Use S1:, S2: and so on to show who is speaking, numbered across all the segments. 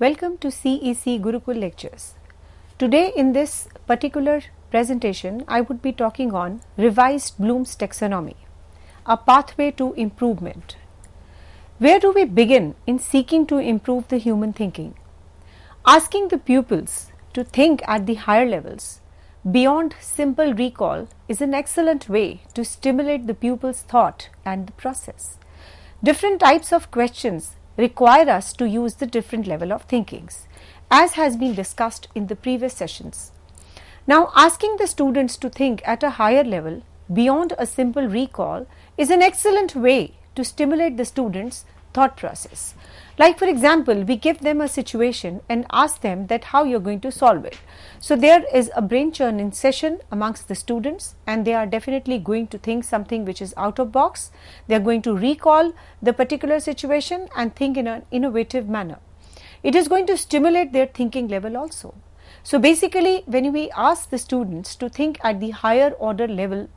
S1: Welcome to CEC Gurukul lectures. Today in this particular presentation, I would be talking on revised Bloom's taxonomy, a pathway to improvement. Where do we begin in seeking to improve the human thinking? Asking the pupils to think at the higher levels beyond simple recall is an excellent way to stimulate the pupil's thought and the process. Different types of questions require us to use the different level of thinkings, as has been discussed in the previous sessions. Now, asking the students to think at a higher level beyond a simple recall is an excellent way to stimulate the students' thought process. Like for example, we give them a situation and ask them that how you're going to solve it. So there is a brain churning session amongst the students, and they are definitely going to think something which is out of box. They are going to recall the particular situation and think in an innovative manner. It is going to stimulate their thinking level also. So basically, when we ask the students to think at the higher order level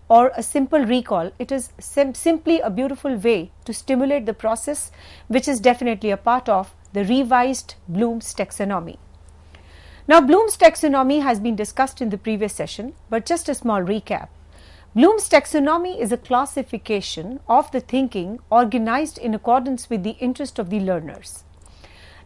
S1: or a simple recall, it is simply a beautiful way to stimulate the process, which is definitely a part of the revised Bloom's taxonomy. Now, Bloom's taxonomy has been discussed in the previous session, but just a small recap. Bloom's taxonomy is a classification of the thinking organized in accordance with the interest of the learners.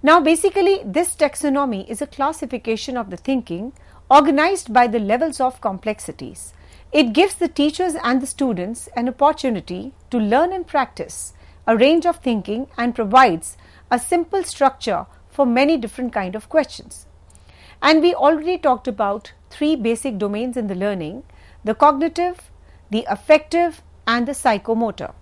S1: Now, basically, this taxonomy is a classification of the thinking organized by the levels of complexities. It gives the teachers and the students an opportunity to learn and practice a range of thinking and provides a simple structure for many different kind of questions. And we already talked about three basic domains in the learning: the cognitive, the affective, and the psychomotor.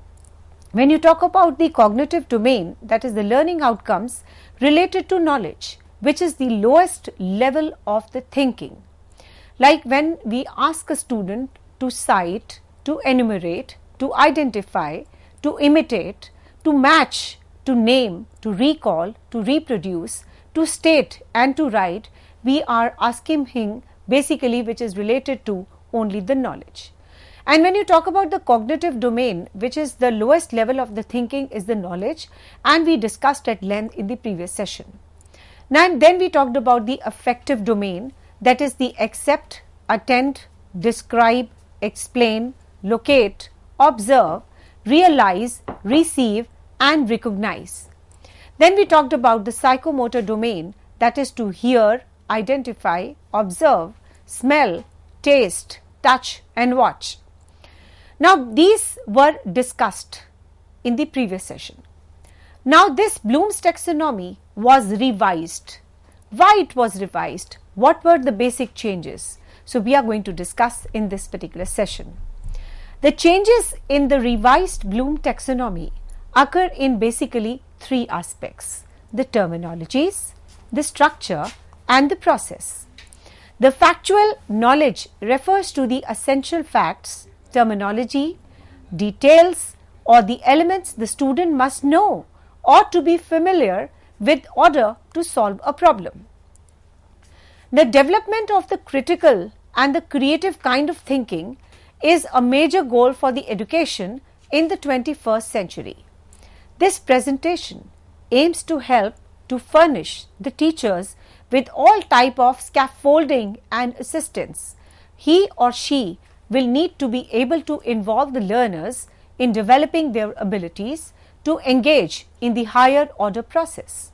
S1: When you talk about the cognitive domain, that is the learning outcomes related to knowledge, which is the lowest level of the thinking. Like when we ask a student to cite, to enumerate, to identify, to imitate, to match, to name, to recall, to reproduce, to state and to write, we are asking him basically which is related to only the knowledge. And when you talk about the cognitive domain, which is the lowest level of the thinking, is the knowledge, and we discussed at length in the previous session. Now, then we talked about the affective domain, that is the accept, attend, describe, explain, locate, observe, realize, receive, and recognize. Then we talked about the psychomotor domain, that is to hear, identify, observe, smell, taste, touch, and watch. Now, these were discussed in the previous session. Now, this Bloom's taxonomy was revised. Why it was revised? What were the basic changes? So, we are going to discuss in this particular session. The changes in the revised Bloom taxonomy occur in basically three aspects: the terminologies, the structure, and the process. The factual knowledge refers to the essential facts, terminology, details, or the elements the student must know or to be familiar with in order to solve a problem. The development of the critical and the creative kind of thinking is a major goal for the education in the 21st century. This presentation aims to help to furnish the teachers with all type of scaffolding and assistance. He or she will need to be able to involve the learners in developing their abilities to engage in the higher order process.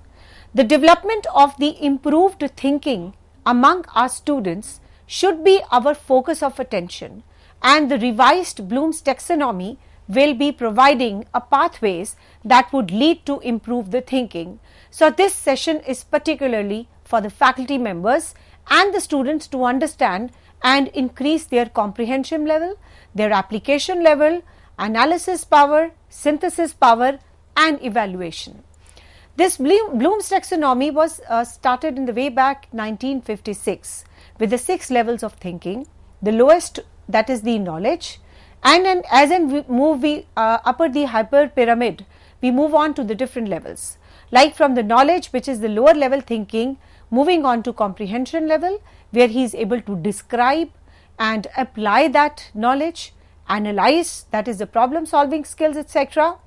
S1: The development of the improved thinking among our students should be our focus of attention, and the revised Bloom's taxonomy will be providing a pathways that would lead to improve the thinking. So, this session is particularly for the faculty members and the students to understand and increase their comprehension level, their application level, analysis power, synthesis power, and evaluation. This Bloom's taxonomy was started in the way back 1956 with the 6 levels of thinking. The lowest, that is the knowledge, and then as we move upper the hyper pyramid, we move on to the different levels, like from the knowledge, which is the lower level thinking, moving on to comprehension level, where he is able to describe and apply that knowledge, analyze, that is the problem solving skills, etc.,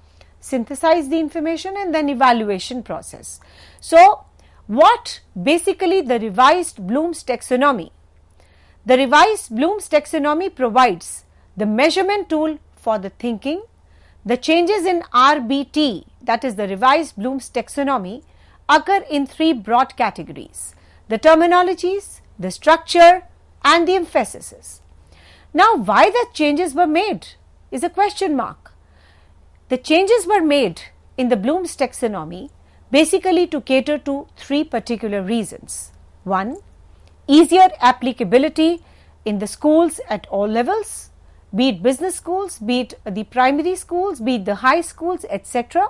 S1: synthesize the information, and then evaluation process. So, What basically the revised Bloom's taxonomy? The revised Bloom's taxonomy provides the measurement tool for the thinking. The changes in RBT, that is the revised Bloom's taxonomy, occur in three broad categories: the terminologies, the structure and the emphases. Now, why the changes were made is a question mark. The changes were made in the Bloom's taxonomy basically to cater to three particular reasons. One, easier applicability in the schools at all levels, be it business schools, be it the primary schools, be it the high schools, etc.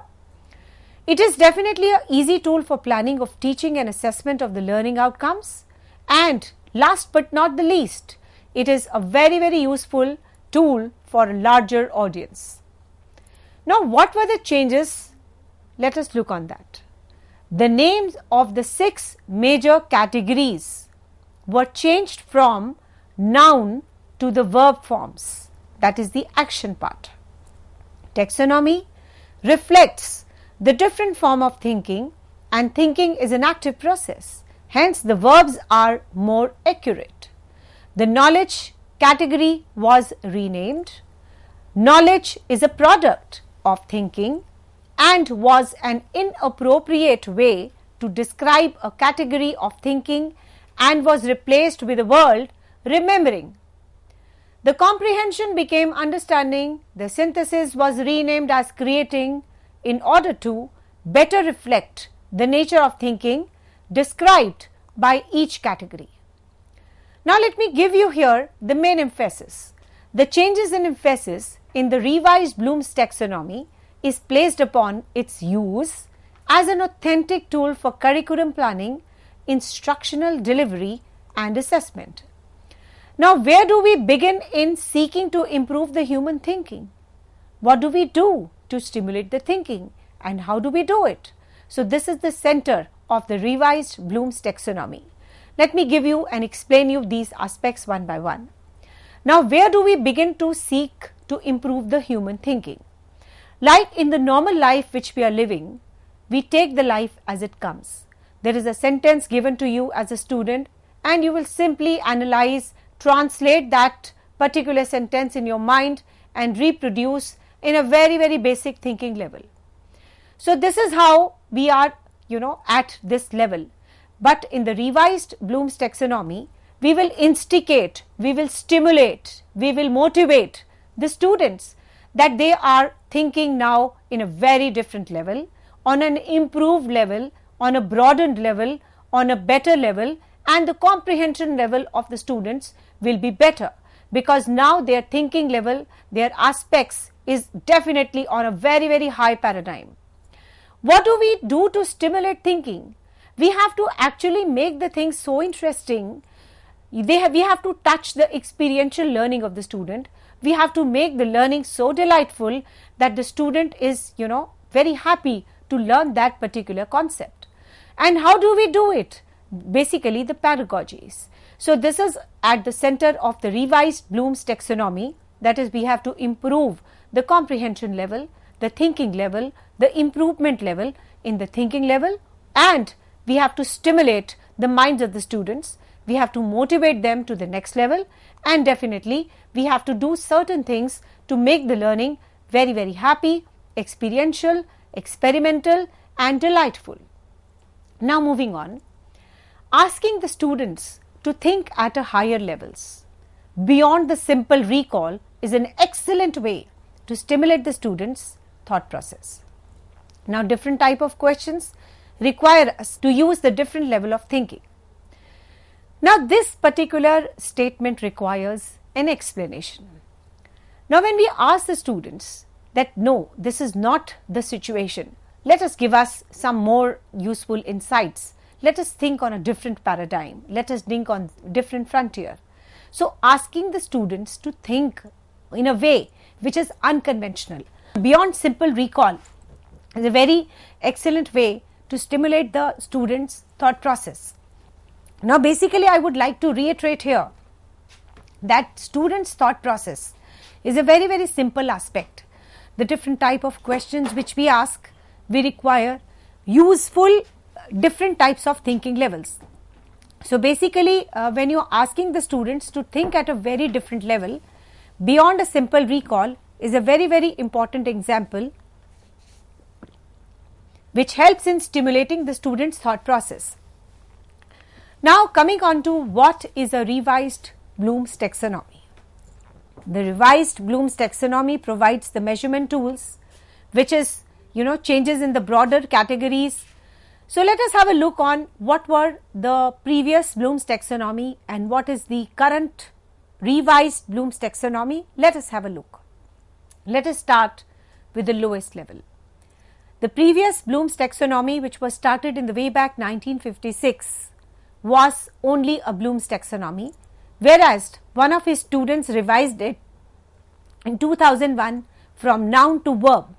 S1: It is definitely an easy tool for planning of teaching and assessment of the learning outcomes. And last but not the least, it is a very useful tool for a larger audience. Now, what were the changes? Let us look on that. The names of the 6 major categories were changed from noun to the verb forms, that is the action part. Taxonomy reflects the different form of thinking, and thinking is an active process. Hence, the verbs are more accurate. The knowledge category was renamed. Knowledge is a product of thinking and was an inappropriate way to describe a category of thinking and was replaced with the word remembering. The comprehension became understanding. The synthesis was renamed as creating in order to better reflect the nature of thinking described by each category. Now, let me give you here the main emphasis. The changes in emphasis in the revised Bloom's taxonomy is placed upon its use as an authentic tool for curriculum planning, instructional delivery and assessment. Now, where do we begin in seeking to improve the human thinking? What do we do to stimulate the thinking, and how do we do it? So, this is the center of the revised Bloom's taxonomy. Let me give you and explain you these aspects one by one. Now, where do we begin to seek to improve the human thinking? Like in the normal life which we are living, we take the life as it comes. There is a sentence given to you as a student, and you will simply analyze, translate that particular sentence in your mind and reproduce in a very basic thinking level. So, this is how we are, at this level. But in the revised Bloom's taxonomy, we will instigate, we will stimulate, we will motivate the students that they are thinking now in a very different level, on an improved level, on a broadened level, on a better level, and the comprehension level of the students will be better, because now their thinking level, their aspects is definitely on a very high paradigm. What do we do to stimulate thinking? We have to actually make the things so interesting. We have to touch the experiential learning of the student. We have to make the learning so delightful that the student is, very happy to learn that particular concept. And how do we do it? Basically, the pedagogies. So, this is at the center of the revised Bloom's taxonomy. That is, we have to improve the comprehension level, the thinking level, the improvement level in the thinking level, and we have to stimulate the minds of the students. We have to motivate them to the next level, and definitely we have to do certain things to make the learning very happy, experiential, experimental and delightful. Now, moving on, asking the students to think at a higher levels beyond the simple recall is an excellent way to stimulate the students' thought process. Now, different type of questions require us to use the different level of thinking. Now, this particular statement requires an explanation. Now, when we ask the students that no, this is not the situation, let us give us some more useful insights. Let us think on a different paradigm. Let us think on different frontier. So, asking the students to think in a way which is unconventional, beyond simple recall, is a very excellent way to stimulate the students' thought process. Now, basically, I would like to reiterate here that students' thought process is a very simple aspect. The different type of questions which we ask, we require useful different types of thinking levels. So basically, when you are asking the students to think at a very different level beyond a simple recall is a very, very important example which helps in stimulating the student's thought process. Now coming on to what is a revised Bloom's taxonomy. The revised Bloom's taxonomy provides the measurement tools which is changes in the broader categories. So let us have a look on what were the previous Bloom's taxonomy and what is the current revised Bloom's taxonomy. Let us have a look. Let us start with the lowest level. The previous Bloom's taxonomy, which was started in the way back 1956, was only a Bloom's taxonomy, whereas one of his students revised it in 2001 from noun to verb.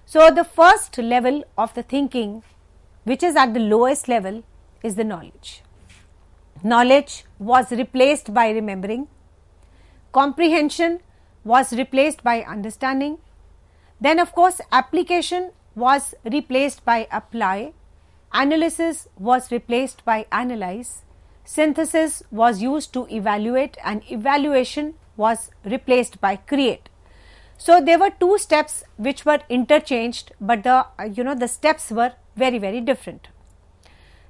S1: So the first level of the thinking, which is at the lowest level, is the knowledge. Knowledge was replaced by remembering. Comprehension was replaced by understanding. Then of course application was replaced by apply. Analysis was replaced by analyze. Synthesis was used to evaluate, and evaluation was replaced by create. So there were two steps which were interchanged, but the steps were very, very different.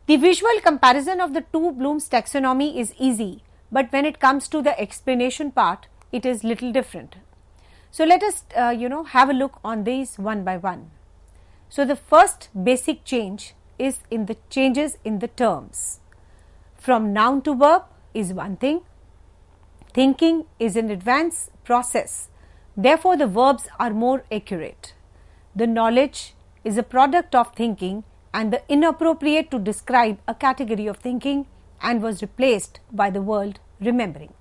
S1: The visual comparison of the two Bloom's taxonomy is easy, but when it comes to the explanation part, it is little different. So let us have a look on these one by one. So the first basic change is in the changes in the terms. From noun to verb is one thing. Thinking is an advanced process. Therefore, the verbs are more accurate. The knowledge is a product of thinking and the inappropriate to describe a category of thinking and was replaced by the word remembering.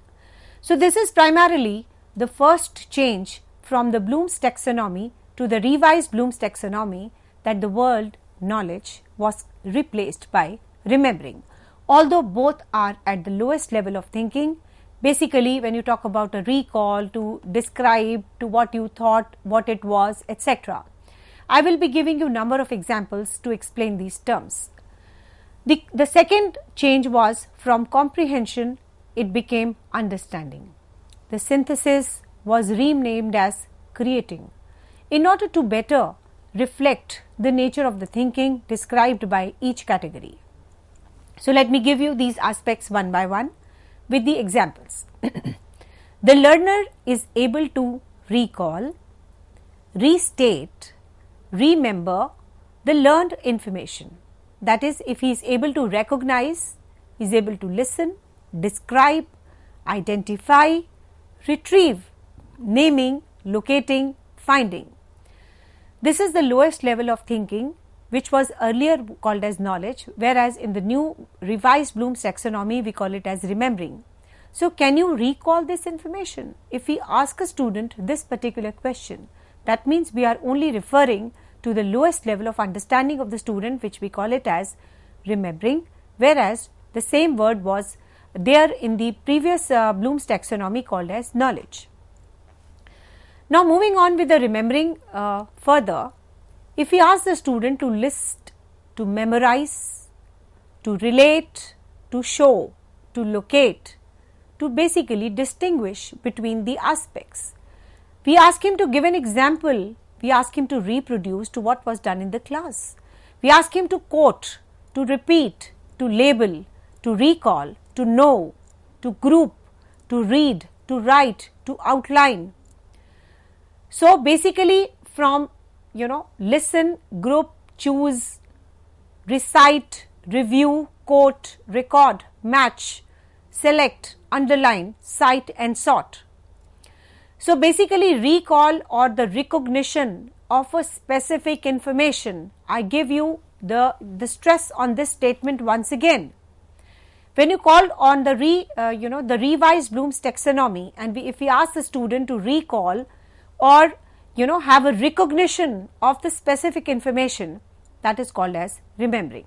S1: So this is primarily the first change from the Bloom's taxonomy to the revised Bloom's taxonomy, that the word knowledge was replaced by remembering. Although both are at the lowest level of thinking, basically when you talk about a recall, to describe to what you thought, what it was, etc. I will be giving you number of examples to explain these terms. The second change was from comprehension, it became understanding. The synthesis was renamed as creating in order to better reflect the nature of the thinking described by each category. So let me give you these aspects one by one with the examples. The learner is able to recall, restate, remember the learned information. That is, if he is able to recognize, he is able to listen, describe, identify, retrieve, naming, locating, finding. This is the lowest level of thinking, which was earlier called as knowledge, whereas in the new revised Bloom's taxonomy we call it as remembering. So can you recall this information? If we ask a student this particular question, that means we are only referring to the lowest level of understanding of the student, which we call it as remembering, whereas the same word was there in the previous Bloom's taxonomy called as knowledge. Now moving on with the remembering further, if we ask the student to list, to memorize, to relate, to show, to locate, to basically distinguish between the aspects, we ask him to give an example, we ask him to reproduce to what was done in the class, we ask him to quote, to repeat, to label, to recall, to know, to group, to read, to write, to outline. So basically from listen, group, choose, recite, review, quote, record, match, select, underline, cite and sort. So basically recall or the recognition of a specific information. I give you the stress on this statement once again. When you call on the the revised Bloom's taxonomy, and if we ask the student to recall or have a recognition of the specific information, that is called as remembering.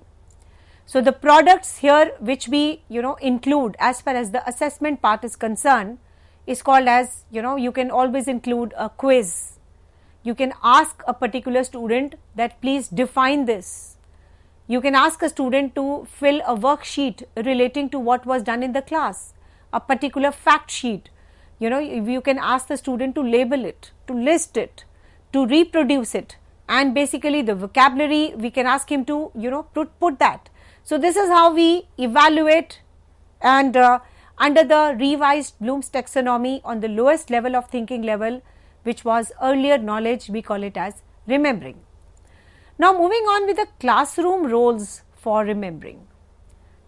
S1: So the products here which we include as far as the assessment part is concerned is called as you can always include a quiz. You can ask a particular student that please define this. You can ask a student to fill a worksheet relating to what was done in the class, a particular fact sheet. You can ask the student to label it, to list it, to reproduce it, and basically the vocabulary we can ask him to put that. So this is how we evaluate, and under the revised Bloom's taxonomy, on the lowest level of thinking level, which was earlier knowledge, we call it as remembering. Now moving on with the classroom roles for remembering.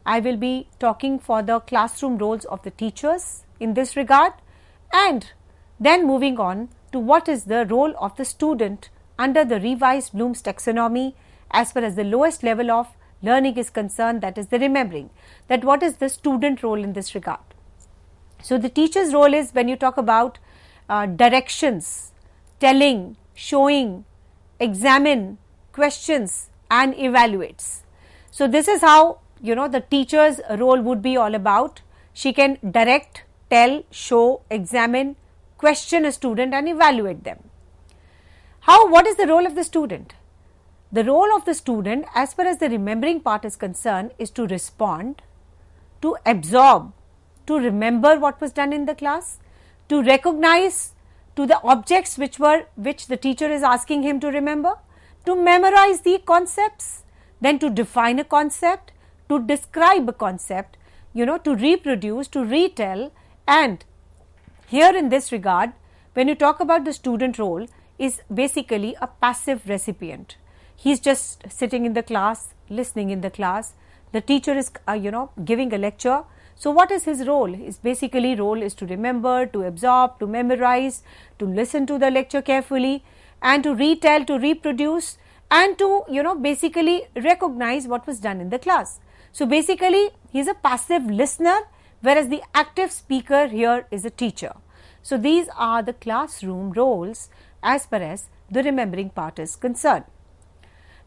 S1: I will be talking for the classroom roles of the teachers in this regard, and then moving on to what is the role of the student under the revised Bloom's taxonomy as far as the lowest level of learning is concerned, that is the remembering, that what is the student role in this regard. So the teacher's role is when you talk about directions, telling, showing, examine, questions and evaluates. So this is how the teacher's role would be all about. She can direct, tell, show, examine, question a student and evaluate them. What is the role of the student? The role of the student as far as the remembering part is concerned is to respond, to absorb, to remember what was done in the class, to recognize to the objects which the teacher is asking him to remember, to memorize the concepts, then to define a concept, to describe a concept, to reproduce, to retell. And here in this regard, when you talk about the student role, is basically a passive recipient. He is just sitting in the class, listening in the class. The teacher is giving a lecture. So what is his role? His basically role is to remember, to absorb, to memorize, to listen to the lecture carefully, and to retell, to reproduce, and to basically recognize what was done in the class. So basically he is a passive listener, whereas the active speaker here is a teacher. So these are the classroom roles as far as the remembering part is concerned.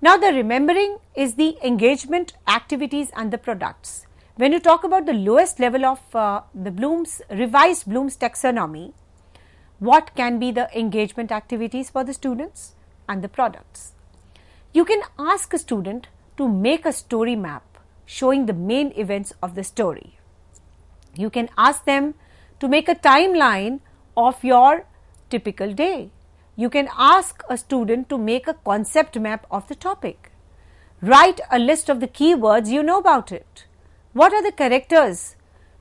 S1: Now the remembering is the engagement, activities and the products. When you talk about the lowest level of the revised Bloom's taxonomy, what can be the engagement activities for the students and the products? You can ask a student to make a story map showing the main events of the story. You can ask them to make a timeline of your typical day. You can ask a student to make a concept map of the topic. Write a list of the keywords you know about it. What are the characters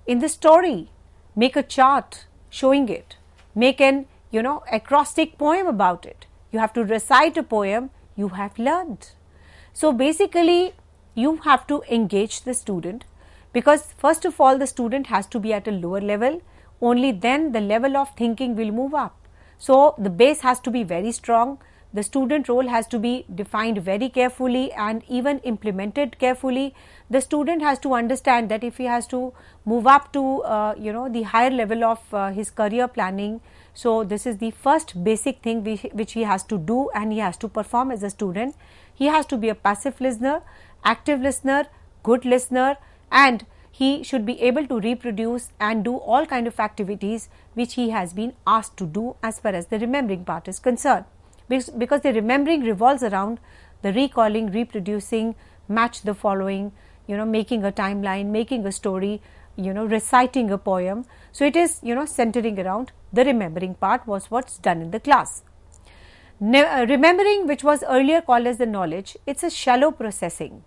S1: in the story? Make a chart showing it. Make an acrostic poem about it. You have to recite a poem you have learned. So basically you have to engage the student, because first of all the student has to be at a lower level, only then the level of thinking will move up. So the base has to be very strong, the student role has to be defined very carefully and even implemented carefully. The student has to understand that if he has to move up to the higher level of his career planning, so this is the first basic thing which he has to do and he has to perform as a student. He has to be a passive listener, active listener, good listener, and he should be able to reproduce and do all kind of activities which he has been asked to do as far as the remembering part is concerned. Because the remembering revolves around the recalling, reproducing, match the following, making a timeline, making a story, reciting a poem. So it is, centering around the remembering part was what's done in the class. Remembering, which was earlier called as the knowledge, it's a shallow processing,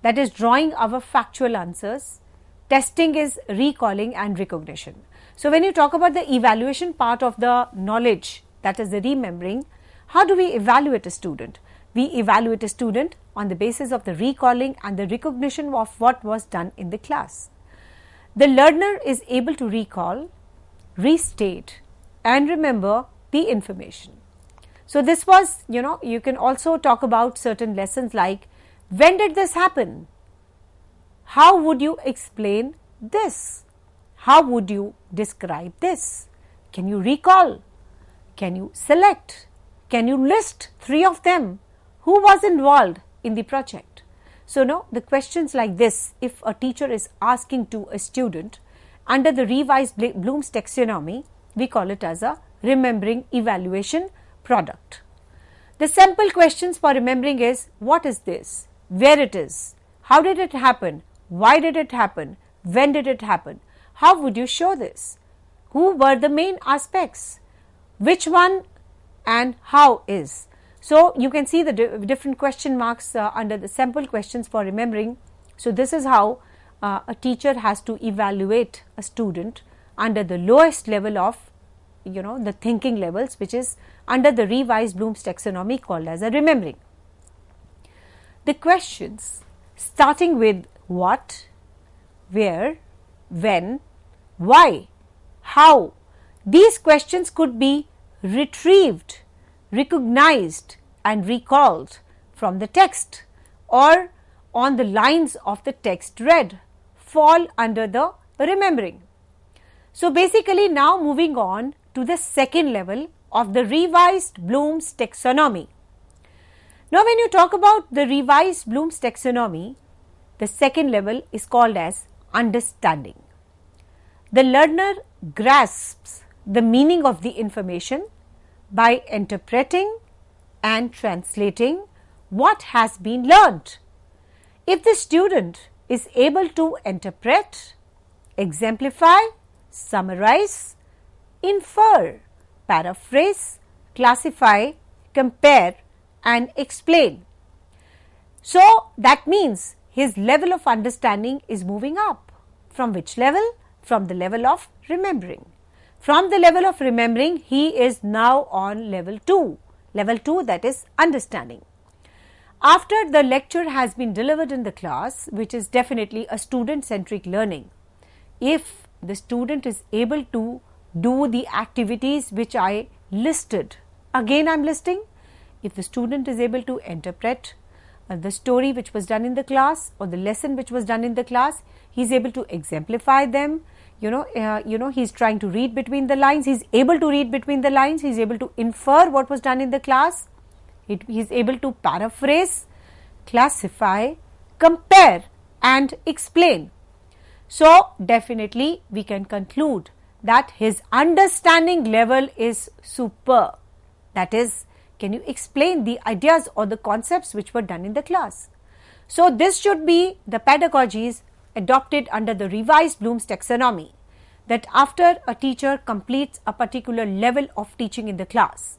S1: that is drawing our factual answers. Testing is recalling and recognition. So when you talk about the evaluation part of the knowledge, that is the remembering, how do we evaluate a student? We evaluate a student on the basis of the recalling and the recognition of what was done in the class. The learner is able to recall, restate and remember the information. So this was, you can also talk about certain lessons like, when did this happen? How would you explain this? How would you describe this? Can you recall? Can you select? Can you list 3 of them? Who was involved in the project? So the questions like this, if a teacher is asking to a student under the revised Bloom's taxonomy, we call it as a remembering evaluation product. The sample questions for remembering is, what is this? where it is, how did it happen, why did it happen, when did it happen, how would you show this, who were the main aspects, which one and how is. So, you can see the different question marks under the sample questions for remembering. So, this is how a teacher has to evaluate a student under the lowest level of the thinking levels, which is under the revised Bloom's taxonomy called as a remembering. The questions starting with what, where, when, why, how, these questions could be retrieved, recognized and recalled from the text or on the lines of the text read, fall under the remembering. So, basically now moving on to the second level of the revised Bloom's taxonomy. Now, when you talk about the revised Bloom's taxonomy, the second level is called as understanding. The learner grasps the meaning of the information by interpreting and translating what has been learnt. If the student is able to interpret, exemplify, summarize, infer, paraphrase, classify, compare and explain. So, that means his level of understanding is moving up. From which level? From the level of remembering. From the level of remembering, he is now on level 2. Level 2, that is understanding. After the lecture has been delivered in the class, which is definitely a student-centric learning, if the student is able to do the activities which I listed, again I am listing, if the student is able to interpret the story which was done in the class or the lesson which was done in the class, he is able to exemplify them, he is trying to read between the lines, he is able to read between the lines, he is able to infer what was done in the class, he is able to paraphrase, classify, compare and explain. So, definitely we can conclude that his understanding level is superb. That is, can you explain the ideas or the concepts which were done in the class? So, this should be the pedagogies adopted under the revised Bloom's taxonomy, that after a teacher completes a particular level of teaching in the class,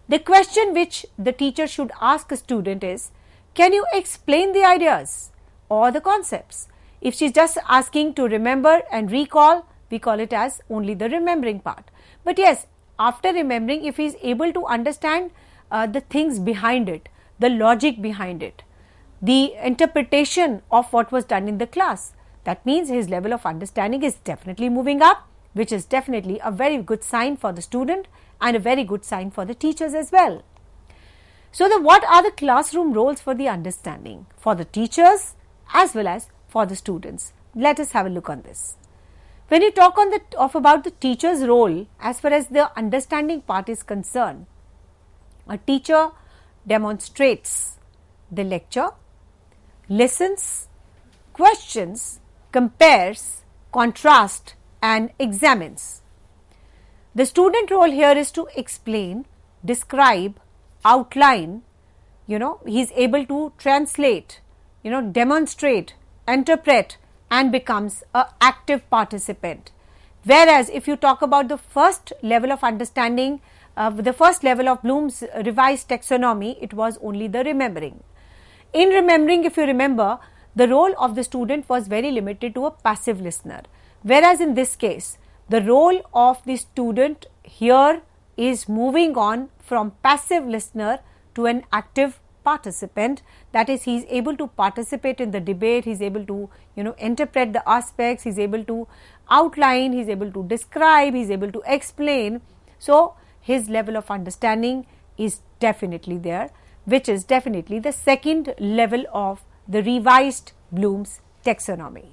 S1: the question which the teacher should ask a student is, can you explain the ideas or the concepts? If she is just asking to remember and recall, we call it as only the remembering part. But yes, after remembering, if he is able to understand the things behind it, the logic behind it, the interpretation of what was done in the class, that means his level of understanding is definitely moving up, which is definitely a very good sign for the student and a very good sign for the teachers as well. So, what are the classroom roles for the understanding for the teachers as well as for the students? Let us have a look on this. When you talk about the teacher's role as far as the understanding part is concerned, a teacher demonstrates the lecture, listens, questions, compares, contrasts and examines. The student role here is to explain, describe, outline, he is able to translate, demonstrate, interpret and becomes an active participant. Whereas, if you talk about the first level of understanding, the first level of Bloom's revised taxonomy, it was only the remembering. In remembering, if you remember, the role of the student was very limited to a passive listener. Whereas, in this case, the role of the student here is moving on from passive listener to an active participant, that is, he is able to participate in the debate, he is able to interpret the aspects, he is able to outline, he is able to describe, he is able to explain. So, his level of understanding is definitely there, which is definitely the second level of the revised Bloom's taxonomy.